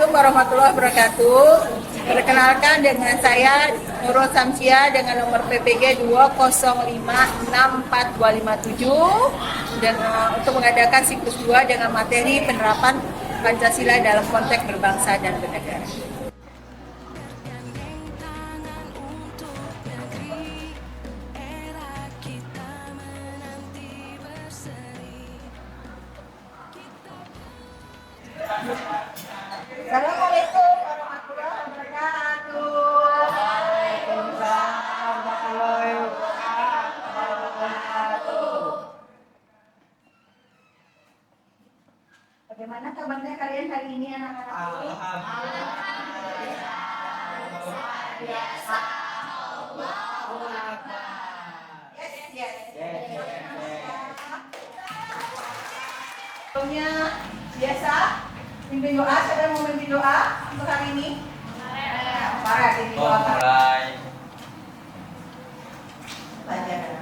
Assalamualaikum warahmatullahi wabarakatuh. Perkenalkan dengan saya Nurul Samsia dengan nomor PPG 2056427 dan untuk mengadakan siklus 2 dengan materi penerapan Pancasila dalam konteks berbangsa dan bernegara. Assalamualaikum warahmatullahi wabarakatuh. Waalaikumsalam warahmatullahi wabarakatuh. Bagaimana kabarnya kalian hari ini anak-anak? Alhamdulillah. Biasa. Allahu Akbar. Yes. Sebelumnya biasa mimpin doa, siapa yang mau mimpin doa untuk hari ini? Para mimpin doa. Mulai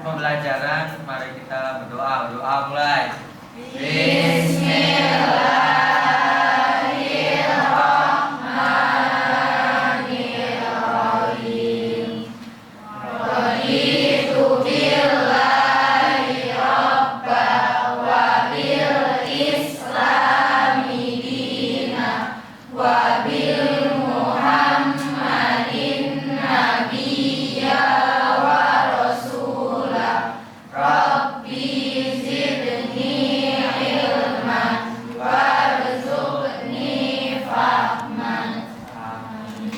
pembelajaran, mari kita berdoa. Doa mulai. Bismillahirrahmanirrahim. Raditu billahi rabba wa bil islami dina wa bil muhammadin nabiyya wa rasulah. Rabbi zidni ilman warzuqni fahman. Amin.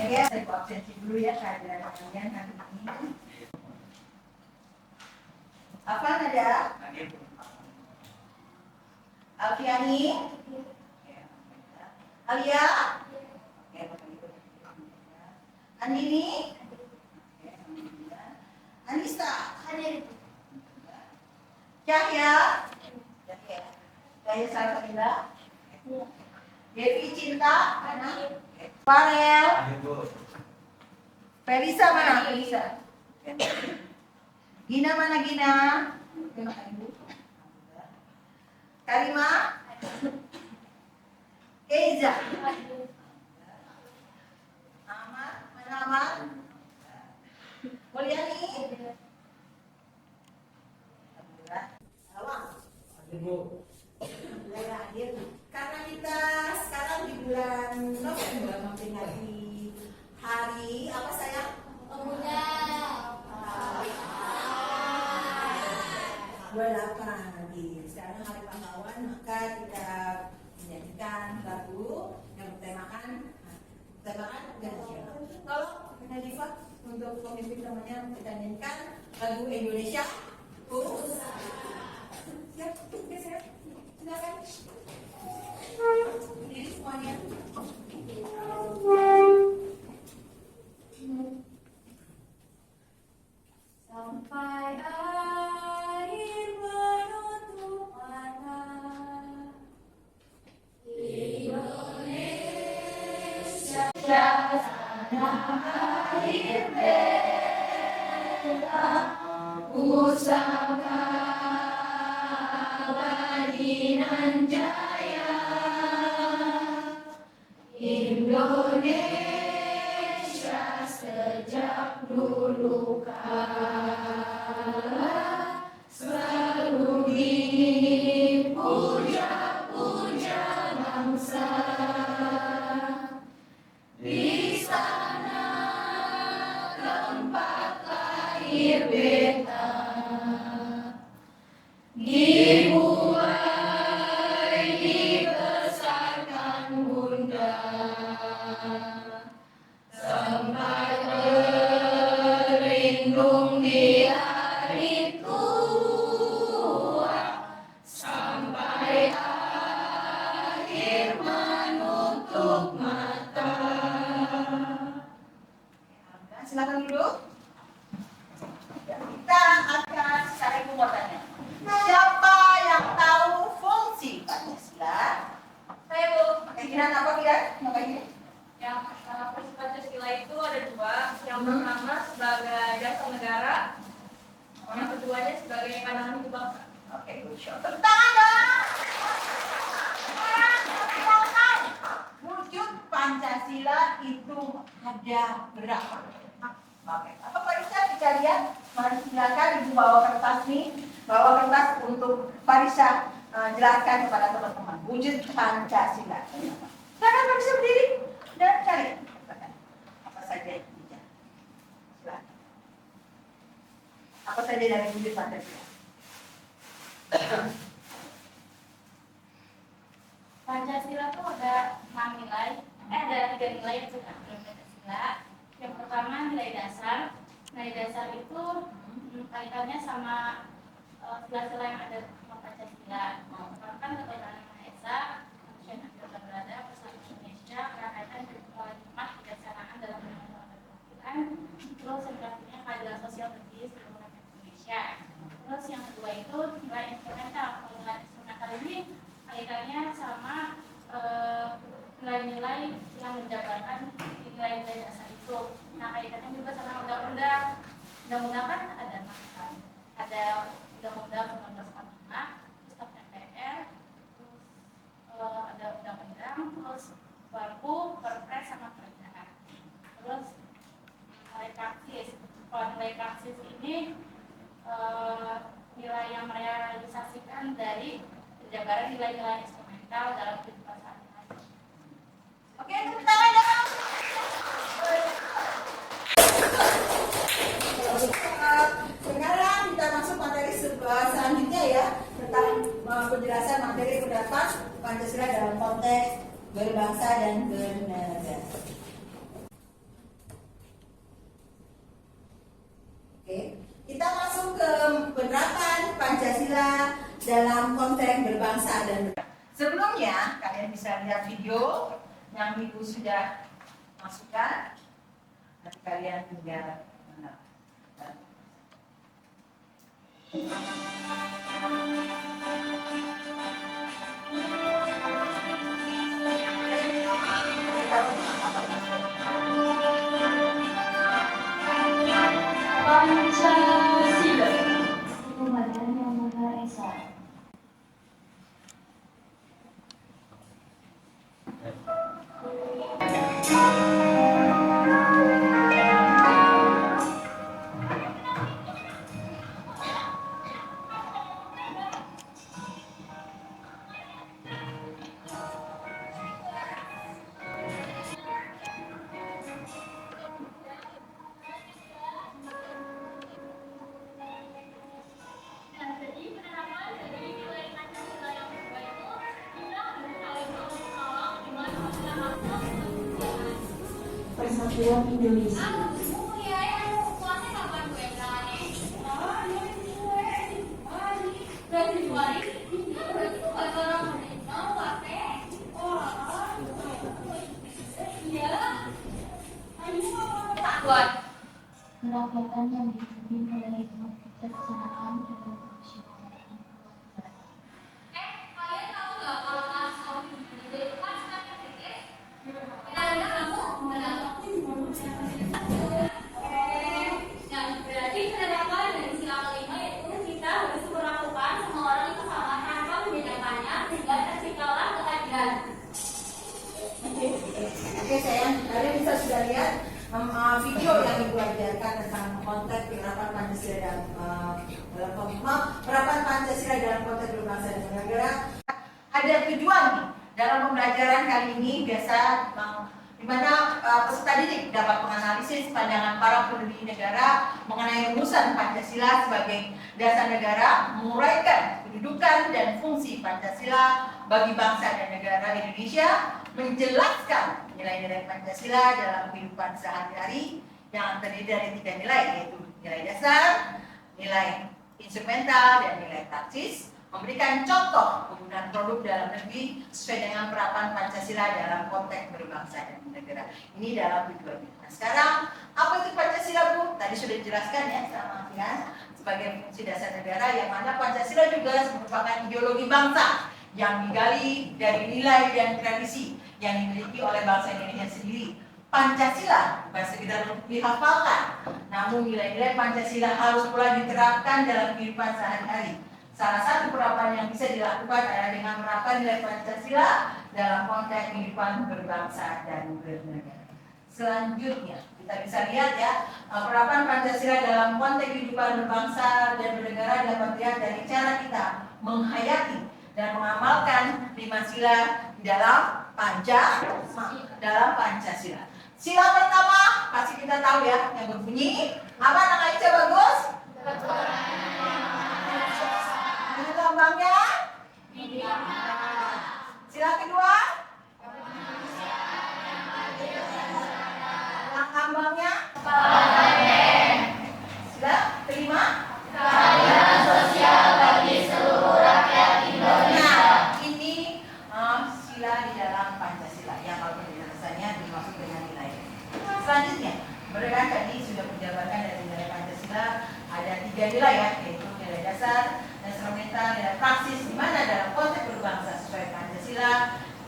Ya, saya absensi dulu ya kehadiran kalian hari ini. Apa ada? Alfiani? Alia? Andini? Anissa? Cahya? Cahya Salsabila? Devi Cinta? Farel? Felisa mana? Felisa? Gina mana Gina? Karima? Eza? Ahmad? Mana Ahmad? Mulyani? Awang? Hadir. Karena kita sekarang di bulan November memperingati hari apa sayang? Pemuda. 28 nanti. Sekarang hari pahlawan, maka kita menyanyikan lagu yang bertemakan Indonesia. Tolong Nadifah untuk pemimpin temannya kita nyanyikan lagu Indonesia. Siap, siap. Silakan. Diri semuanya. Sampai air menutup mata, Indonesia tanah air beta, pusaka Badinan Jaya, Indonesia sejak dulu kala selalu dipuja-puja bangsa. Di sana tempat lahir beta, dimulai dibesarkan bunda, sampai berlindung di hari tua, sampai akhir menutup mata. Silakan dulu. Kita akan cari penguatannya. Siapa yang tahu fungsi Pancasila? Saya Bu. Kira apa kira? Makanya. Yang fungsi Pancasila itu ada dua. Yang pertama sebagai dasar negara. Yang keduanya sebagai pandangan hidup bangsa. Oke, good shot. Tepuk tangan dong. Pancasila itu ada berapa? Oke, apa Parisa kita lihat? Mari silakan Ibu bawa kertas nih, bawa kertas untuk Parisa jelaskan kepada teman-teman wujud Pancasila. Silakan Parisa berdiri dan cari apa saja yang bisa. Silakan. Apa saja dari wujud Pancasila? Pancasila itu ada 6 nilai, ada 3 nilai yang disebut dalam Pancasila. Yang pertama nilai dasar. Nilai dasar itu kaitannya sama sila-sila yang ada dalam Pancasila. Pertama kan ketuhanan Yang Maha Esa, manusia yang adil dan beradab, persatuan Indonesia, kerakyatan, hikmah, kebijaksanaan dalam menjalankan perwakilan. Terus yang terakhirnya keadilan sosial bagi seluruh rakyat Indonesia. Terus yang kedua itu nilai instrumental. Kalau nilai instrumental ini kaitannya sama nilai-nilai yang menjabarkan nilai-nilai dasar itu. Nah, kaitannya juga sama undang-undang. Undang-undang kan ada 6 kan. Ada Undang-Undang 1945, Staf MPR, terus ada undang-undang, terus Perpu, Perpres sama Perda. Terus nilai praksis. Kalau nilai praksis ini nilai yang merealisasikan dari penjabaran nilai-nilai instrumental dalam kehidupan sehari-hari. Oke, tepuk tangan dong. Sekarang kita masuk materi selanjutnya ya, tentang penjelasan materi pendapat Pancasila dalam konteks berbangsa dan bernegara. Oke, kita masuk ke penerapan Pancasila dalam konteks berbangsa dan bernegara. Sebelumnya, kalian bisa lihat video yang Ibu sudah masukkan. Nanti kalian tinggal Pancasila. Ketuhanan Yang Maha Esa. Persatuan Indonesia. Kerakyatan yang dipimpin oleh hikmat kebijaksanaan dan kemanusiaan. Kalian tahu nggak kalau asal itu kan sekarang fikir? Ada kamu Nah, berarti penerapan dari sila kelima itu kita harus memperlakukan semua orang itu sama tanpa membedakannya sehingga terciptalah keadilan. Oke sayang, kalian bisa sudah lihat video yang Ibu ajarkan tentang konteks penerapan Pancasila dalam penerapan Pancasila dalam konteks berbangsa dan bernegara. Ada tujuan nih dalam pembelajaran kali ini, biasa di mana peserta didik dapat menganalisis pandangan para pendiri negara mengenai rumusan Pancasila sebagai dasar negara, menguraikan kedudukan dan fungsi Pancasila bagi bangsa dan negara Indonesia, menjelaskan nilai-nilai Pancasila dalam kehidupan sehari-hari yang terdiri dari 3 nilai, yaitu nilai dasar, nilai instrumental, dan nilai praksis, memberikan contoh penggunaan produk dalam negeri sesuai dengan penerapan Pancasila dalam konteks berbangsa dan bernegara. Ini dalam tujuannya. Nah, sekarang apa itu Pancasila, Bu? Tadi sudah dijelaskan ya sama Fian, sebagai fungsi dasar negara, yang mana Pancasila juga merupakan ideologi bangsa yang digali dari nilai dan tradisi yang dimiliki oleh bangsa Indonesia sendiri. Pancasila bukan sekedar dihafalkan, namun nilai-nilai Pancasila harus pula diterapkan dalam kehidupan sehari-hari. Salah satu penerapan yang bisa dilakukan adalah dengan menerapkan nilai Pancasila dalam konteks kehidupan berbangsa dan bernegara. Selanjutnya, kita bisa lihat ya, penerapan Pancasila dalam konteks kehidupan berbangsa dan bernegara dapat dilihat dari cara kita menghayati dan mengamalkan 5 sila di dalam Pancasila. Sila pertama pasti kita tahu ya, yang berbunyi apa namanya? Coba Gus? Ini lambangnya? Sila kedua? Lambangnya? Sila kelima? Keadilan sosial bagi seluruh rakyat Indonesia. Nah, ini sila di dalam Pancasila yang kalau penjelasannya dimaksud dengan nilai. Selanjutnya, berdasarkan tadi sudah penjabarkan dari nilai Pancasila ada 3 nilai ya, yaitu nilai dasar, instrumental, nilai praksis, di mana dalam konteks berbangsa sesuai Pancasila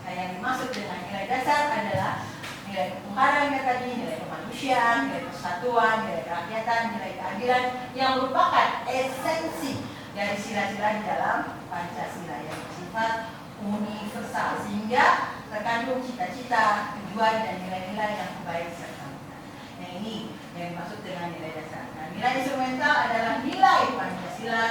yang dimaksud dengan nilai dasar adalah nilai ketuhanan yang tadi, nilai kemanusiaan, nilai persatuan, nilai kerakyatan, nilai keadilan yang merupakan esensi dari sila-sila di dalam Pancasila yang bersifat universal sehingga terkandung cita-cita, tujuan dan nilai-nilai yang baik serta benar. Nah, ini yang dimaksud dengan nilai dasar. Nah, nilai instrumental adalah nilai Pancasila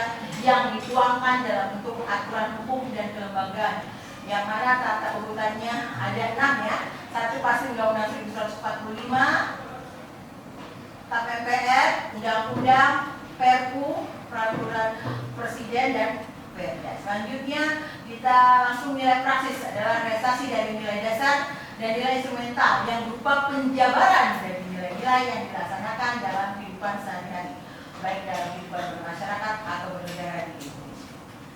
yang dituangkan dalam bentuk aturan hukum dan kelembagaan, yang mana tata urutannya ada 6 ya. Satu pasti Undang-Undang 1945, Tap MPR, Undang-Undang, Perpu, Peraturan Presiden dan Perda. Selanjutnya kita langsung nilai praksis adalah realisasi dari nilai dasar dan nilai instrumental yang berupa penjabaran dari nilai-nilai yang dilaksanakan dalam kehidupan sehari-hari, baik dalam kehidupan bermasyarakat atau bernegara di Indonesia.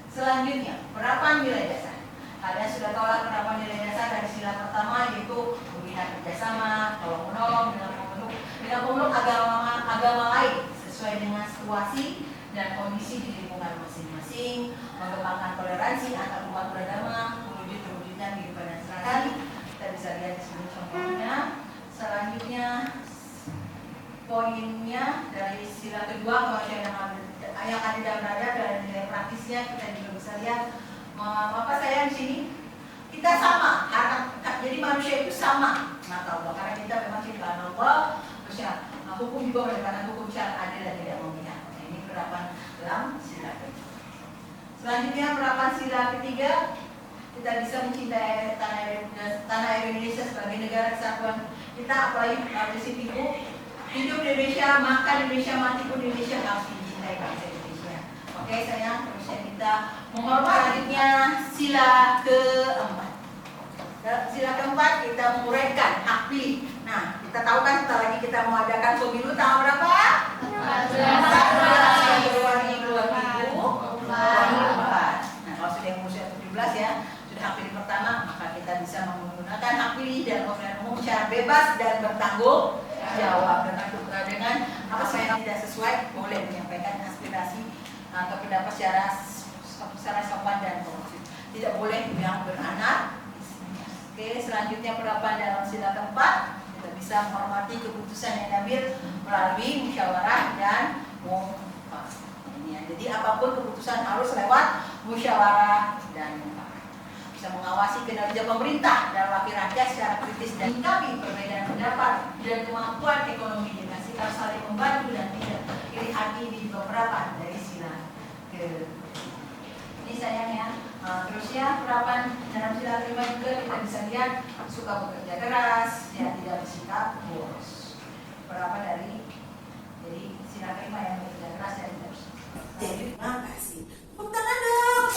Selanjutnya, penerapan nilai dasar. Kalian sudah tahu lah penerapan nilai dasar dari sila pertama, yaitu membina kerjasama, tolong menolong dengan pemeluk agama lain sesuai dengan situasi dan kondisi di lingkungan masing-masing, mengembangkan toleransi antar umat beragama, mewujudkan kehidupan yang seragam. Kita bisa lihat di sini contohnya. Selanjutnya poinnya dari sila kedua, kemanusiaan yang ada dan berada dan nilai praktisnya kita juga bisa lihat. Apa saya di sini kita sama, jadi manusia itu sama mata Allah karena kita memang ciptaan Allah. Hukum juga berdasarkan hukum syariat adil dan tidak memihak. Nah, ini penerapan dalam sila kedua. Selanjutnya penerapan sila ketiga, kita bisa mencintai tanah air Indonesia sebagai negara kesatuan kita, apalagi prinsip hidup di Indonesia, makan Indonesia, mati pun Indonesia, harus dicintai bangsa Indonesia. Oke sayang, terusnya kita menghormati. Selanjutnya sila keempat. Sila keempat kita menguraikan hak pilih. Nah, kita tahu kan setelah lagi kita mau adakan pemilu tanggal berapa? 14 Februari 2024. Nah, kalau sudah yang usia 17 ya, sudah hak pilih pertama, maka kita bisa menggunakan hak pilih dan pemilihan umum secara bebas dan bertanggung jawab. Dengan apa saya tidak sesuai, boleh menyampaikan aspirasi atau pendapat secara sopan dan konstruktif. Tidak boleh yang beranak. Oke, selanjutnya penerapan dalam sila keempat, kita bisa menghormati keputusan yang diambil melalui musyawarah dan mufakat. Jadi apapun keputusan harus lewat musyawarah dan mufakat. Bisa mengawasi kinerja pemerintah dan wakil rakyat secara kritis dan menyikapi perbedaan pendapat dan kemampuan ekonomi dengan sikap saling membantu dan tidak iri hati di beberapa dari sila ke. Ini sayangnya. Terusnya penerapan dalam sila kelima juga kita bisa lihat suka bekerja keras, ya tidak bersikap boros. Penerapan dari jadi sila kelima yang bekerja keras dan tidak bersikap. Jadi terima kasih. Tepuk tangan dong.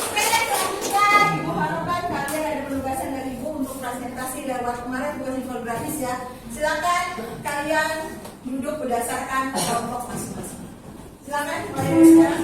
Oke, selanjutnya Ibu harapkan kalian ada penugasan dari Ibu untuk presentasi lewat kemarin bukan infografis ya. Silakan kalian duduk berdasarkan kelompok masing-masing. Silakan mulai.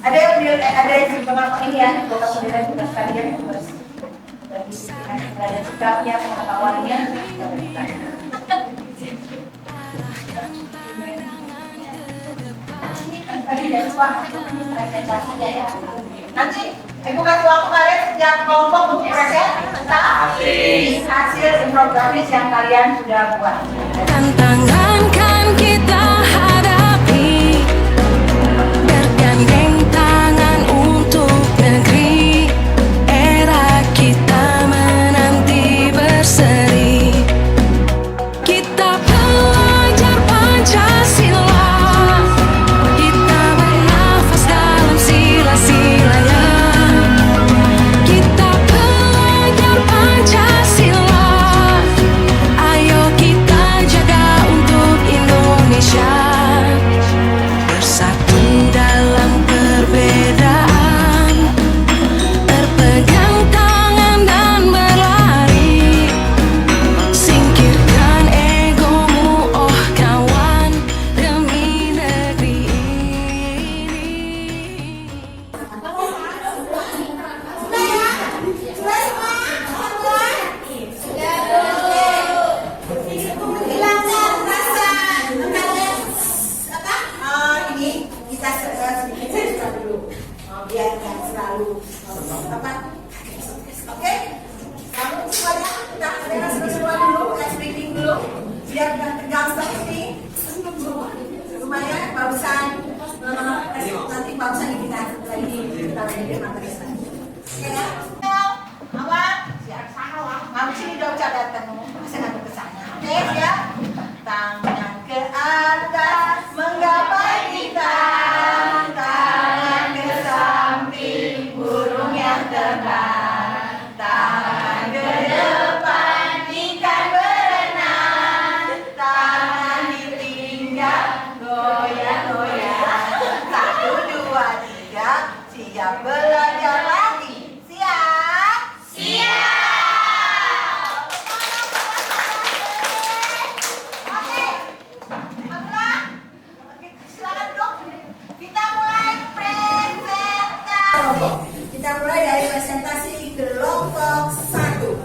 Ada yang mengaku ini ya, bukan penilaian tugas kalian harus ada sikapnya, pengetahuannya. Nanti ibu kasih waktu kalian setiap kelompok untuk presentasi hasil infografis yang kalian sudah buat. Tantangan kan kita hadapi, bergandeng tangan untuk negeri, era kita menanti berseri. Kita pelajar Pancasila, kita bernafas dalam sila-silanya. Kita pelajar Pancasila, ayo kita jaga untuk Indonesia. Bersatu dalam perbedaan, berpegang tangan dan berlari. Singkirkan egomu, oh kawan, demi negeri ini. Hilangkan rasa kalian ini kita sedikit cerita dulu, biarkan selalu oke? Kamu semuanya kita dengar semua dulu, let's speaking dulu, biar nggak tegang seperti lumayan barusan nanti barusan kita lagi materi oke ya? Awak siap sana Mam sini dong cadatan masa nggak ke sana oke ya? Tangan ke atas menggapai kita, tangan ke samping burung yang terbang, tangan ke depan ikan berenang, tangan ditinggal goyang-goyang. 1, 2, 3, siap belajar lagi. Siap? Siap. Oke, Abdullah, silakan duduk. Kita mulai presentasi. Kita mulai dari presentasi kelompok 1.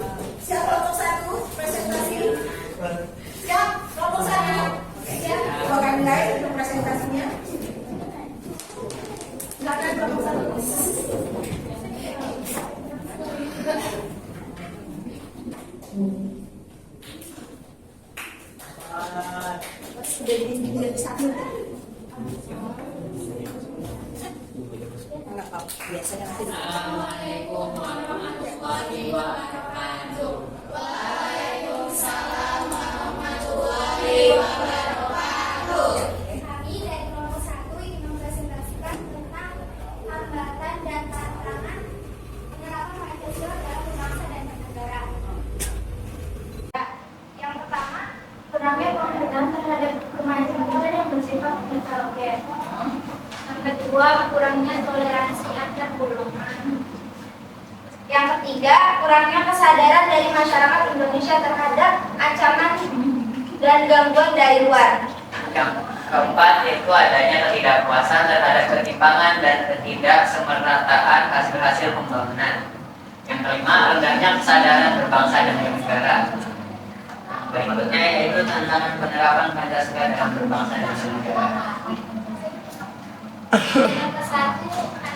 Siap kelompok 1 presentasi? Siap kelompok 1? Siap. Coba kami mulai untuk presentasinya. Silakan kelompok 1. Sudah jadi satu. Enggak apa, biasanya nanti. Assalamualaikum warahmatullahi wabarakatuh. Waalaikumsalam warahmatullahi wabarakatuh. Kami dari kelompok 1 ingin mempresentasikan tentang hambatan dan tantangan penerapan Pancasila dalam berbangsa dan bernegara. Yang pertama, kurangnya penghargaan terhadap kemajuan yang bersifat teknologi. Yang kedua, kurangnya toleransi antar golongan. Yang ketiga, kurangnya kesadaran dari masyarakat Indonesia terhadap ancaman dan gangguan dari luar. Yang keempat itu adanya ketidakpuasan terhadap ketimpangan dan ketidaksemerataan hasil-hasil pembangunan. Yang kelima, rendahnya kesadaran berbangsa dan bernegara. Berikutnya yaitu tantangan penerapan Pancasila dalam berbangsa dan bernegara. Yang ke-1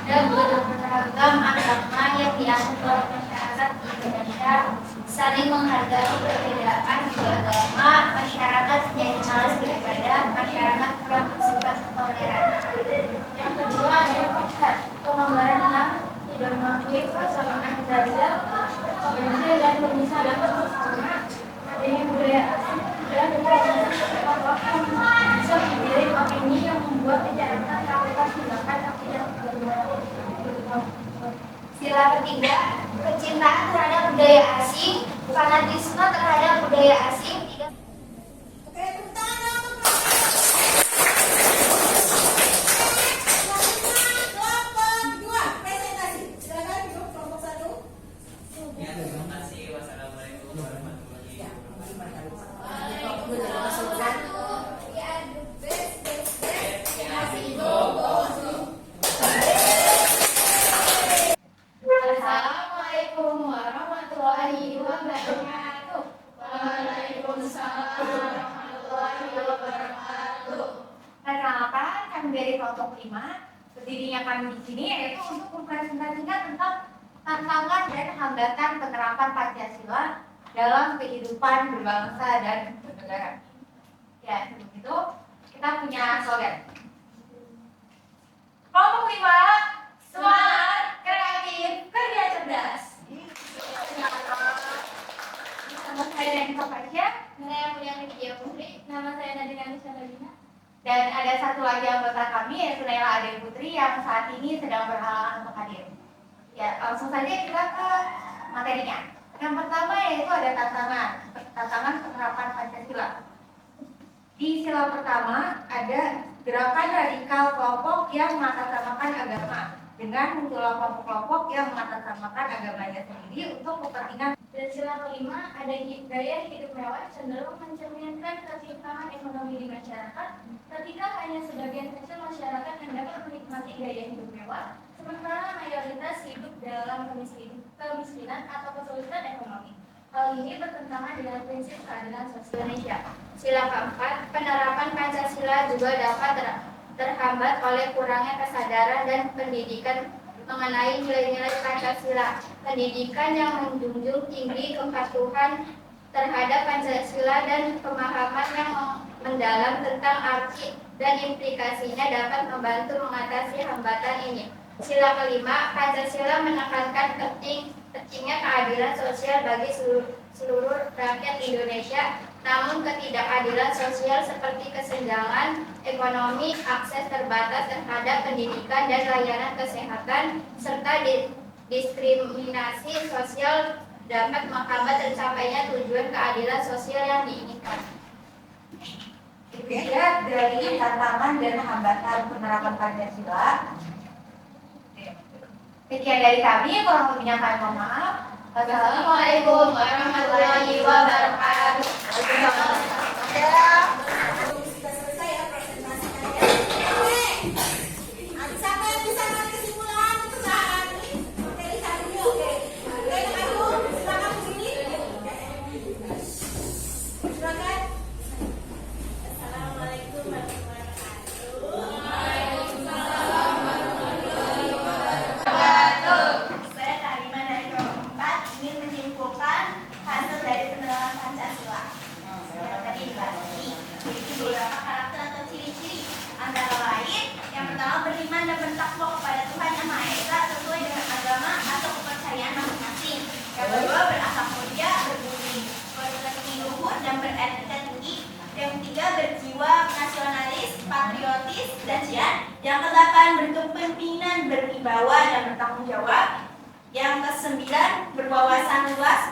ada beragam agama yang dianut oleh masyarakat di Indonesia, saling menghargai perbedaan beragama, masyarakat yang malas beribadah, masyarakat kurang bersifat toleran. Yang kedua ada penggambaran yang tidak mengakui persamaan derajat manusia dan bisa dapat bersama adanya budaya asing dan bisa mengirim opini yang membuat tidak enak melakukan tindakan yang tidak berguna. Sila ketiga, kecintaan terhadap budaya asing, fanatisme terhadap budaya asing. Oke, tepuk tangan dong. Kelompok 2 presentasi. Silakan duduk kelompok 1. Ya, terima kasih. Wassalamualaikum warahmatullahi We are the best. wabarakatuh. dari kelompok 5. Berdirinya kami di sini yaitu untuk mempresentasikan tentang tantangan dan hambatan penerapan Pancasila dalam kehidupan berbangsa dan bernegara. Ya, sebelum itu kita punya slogan. Kelompok 5, semangat, kreatif, kerja cerdas. Nama saya Nisa Fasya, Saya Mulyani Widya Putri, nama saya Nadine Anissa Dalina. dan ada satu lagi anggota kami yaitu Naila Ade Putri yang saat ini sedang berhalangan untuk hadir. Ya, langsung saja kita ke materinya. Yang pertama yaitu ada tantangan penerapan Pancasila. Di sila pertama ada gerakan radikal kelompok yang mengatasnamakan agama dengan munculnya kelompok-kelompok yang mengatasnamakan agamanya sendiri untuk kepentingan. Dan sila kelima ada gaya hidup mewah cenderung mencerminkan ketimpangan ekonomi di masyarakat ketika hanya sebagian kecil masyarakat yang dapat menikmati gaya hidup mewah, sementara mayoritas hidup dalam kemiskinan atau kesulitan ekonomi. Hal ini bertentangan dengan prinsip keadilan sosial Indonesia. Sila keempat, penerapan Pancasila juga dapat terhambat oleh kurangnya kesadaran dan pendidikan mengenai nilai-nilai Pancasila. Pendidikan yang menjunjung tinggi kepatuhan terhadap Pancasila dan pemahaman yang mendalam tentang arti dan implikasinya dapat membantu mengatasi hambatan ini. Sila kelima, Pancasila menekankan pentingnya keadilan sosial bagi seluruh rakyat Indonesia, namun ketidakadilan sosial seperti kesenjangan ekonomi, akses terbatas terhadap pendidikan dan layanan kesehatan, serta diskriminasi sosial dapat menghambat tercapainya tujuan keadilan sosial yang diinginkan. Dilihat dari tantangan dan hambatan penerapan Pancasila. Sekian dari kami, kurang lebihnya kami mohon maaf. Wassalamualaikum warahmatullahi wabarakatuh. Sudah selesai ya presentasinya. Siapa yang bisa ngasih kesimpulan untuk saat ini? Materi saat ini oke. Oke, kamu silakan ke sini. Silakan. Assalamualaikum warahmatullahi wabarakatuh. Saya Karima dari kelompok 4 ingin menyimpulkan hasil dari penerapan Pancasila. Yang tadi dibahas ini, memiliki beberapa karakter atau ciri-ciri, antara lain yang pertama beriman dan bertakwa kepada Tuhan Yang Maha Esa sesuai dengan agama atau kepercayaan masing-masing. Yang kedua berakhlak mulia, berbudi pekerti luhur dan beretika tinggi. Yang ketiga berjiwa nasionalis, patriotis dan cian. Yang kedelapan berkepemimpinan, berwibawa dan bertanggung jawab. Yang kesembilan berwawasan luas,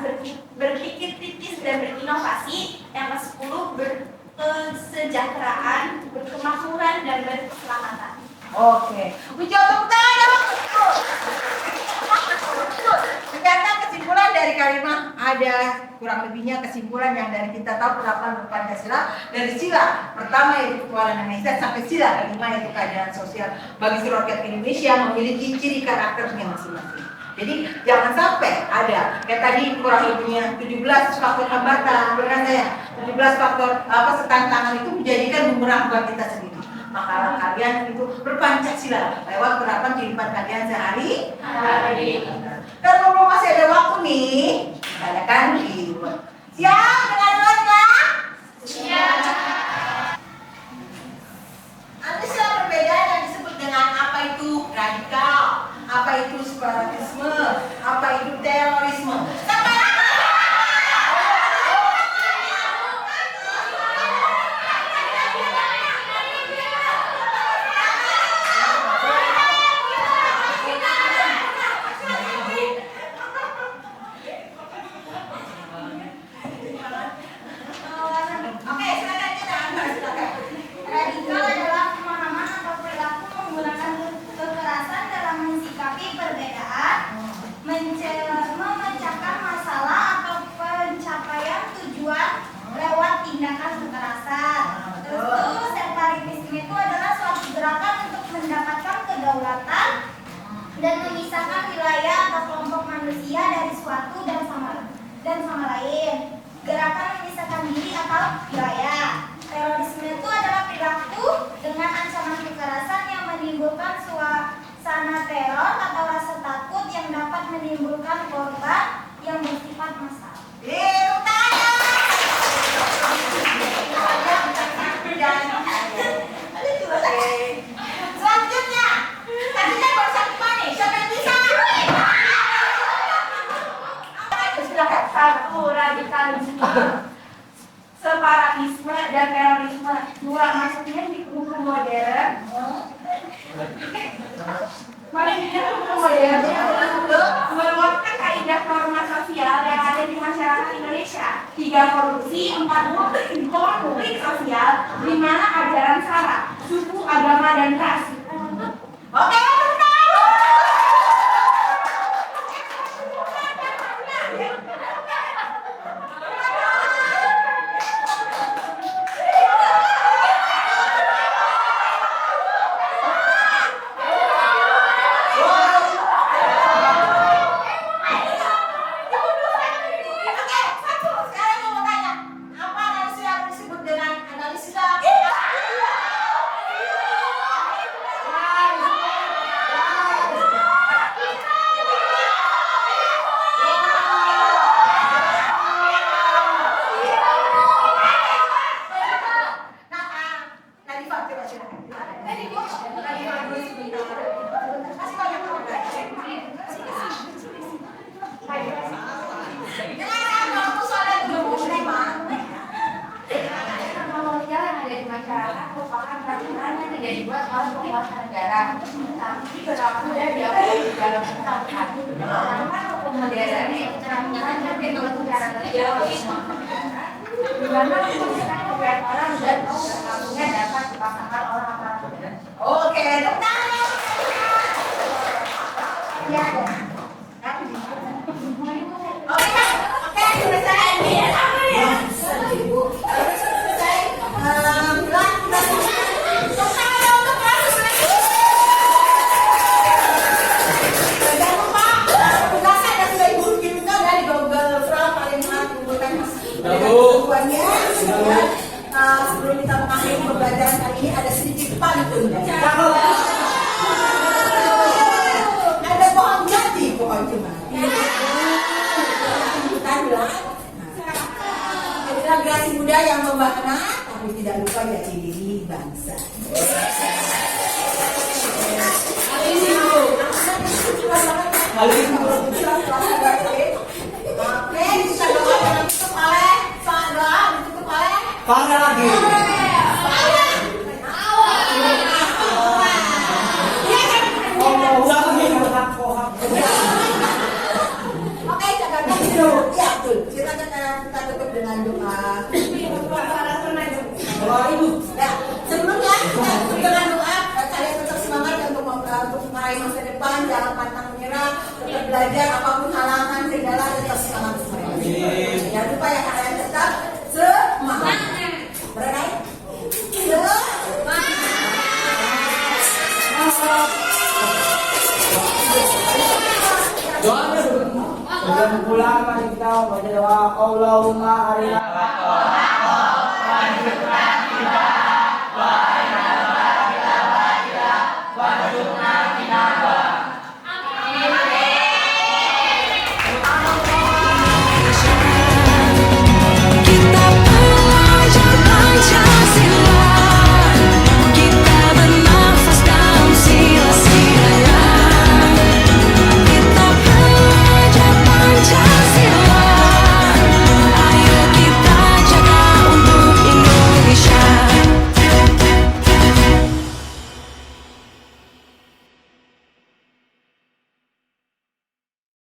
berpikir kritis dan berinovasi. Yang ke-10 berkesejahteraan, berkemakmuran dan berkeselamatan. Oke, uji tepuk tangan ya Bang. Ternyata kesimpulan dari Karimah ada kurang lebihnya kesimpulan yang dari kita tahu penerapan Pancasila dari sila pertama yaitu ketuhanan Yang Maha Esa sampai sila kelima yaitu keadilan sosial bagi seluruh rakyat Indonesia memiliki ciri karakternya masing-masing. Jadi jangan sampai ada kayak tadi kurang lebihnya 17 faktor hambatan, benar saya 17 faktor tantangan itu menjadikan bumerang buat kita sendiri. Maka kalian itu berpancasila lewat penerapan kehidupan kalian sehari-hari. Dan mumpung masih ada waktu nih, adakan di rumah. Siap dengan lengkap? Siap. Ada sila perbedaan yang disebut dengan apa itu radikal, apa itu separatisme, apa itu terorisme. Sampai oke, silakan kita silakan. Radikal adalah pemahaman atau perilaku menggunakan kekerasan dalam mensikapi perbedaan, memecahkan masalah atau pencapaian tujuan lewat tindakan kekerasan. Terus separatisme itu adalah suatu gerakan untuk mendapatkan kedaulatan dan memisahkan wilayah atau kelompok manusia dari suatu dan sama lain. Gerakan memisahkan diri atau wilayah. Terorisme itu adalah perilaku dengan ancaman kekerasan yang menimbulkan suasana teror atau rasa takut yang dapat menimbulkan korban yang bersifat massal. Selanjutnya, tadinya baru satu nih, siapa yang bisa? Silakan. Satu, radikalisme, separatisme dan terorisme. Dua, maksudnya di hukum modern. Maksudnya hukum modern merupakan kaidah norma sosial yang ada di masyarakat Indonesia. 3, korupsi. 4, konflik sosial, 5, ajaran sara, suku, agama, dan ras. Oke, dibuat oleh penguasa negara, tapi berlaku dan diakui di dalam masyarakat. Sedangkan hukum modern itu menyatakan bentuk cara kerja di mana menciptakan kebenaran orang dan berlakunya dapat dipaksakan orang-orang. oke, Ya, oke, selesai. Jangan lupa, tugasnya ada sudah ibu kirimkan dari Google Form paling mengumpulkan kebutuhannya. Sebelum kita mengakhiri pembelajaran kali ini ada sedikit pantun. Ada pohon jati, pohon cemara. Kita bilang, adalah generasi muda yang membahana, tapi tidak lupa jati diri bangsa. Oke, kita doakan ditutup oleh doa, ditutup oleh Parah lagi. Oke, catatan dulu. Ya, betul. Kita tutup dengan doa. Ya, sebelumnya kita tutup dengan doa. Kalian tetap semangat untuk meraih masa depan, jangan pantang menyerah, tetap belajar apapun halangan segala tetap semangat semua. Jangan lupa ya kalian tetap semangat. Berenai? Sebelum pulang mari kita baca doa Allahumma arina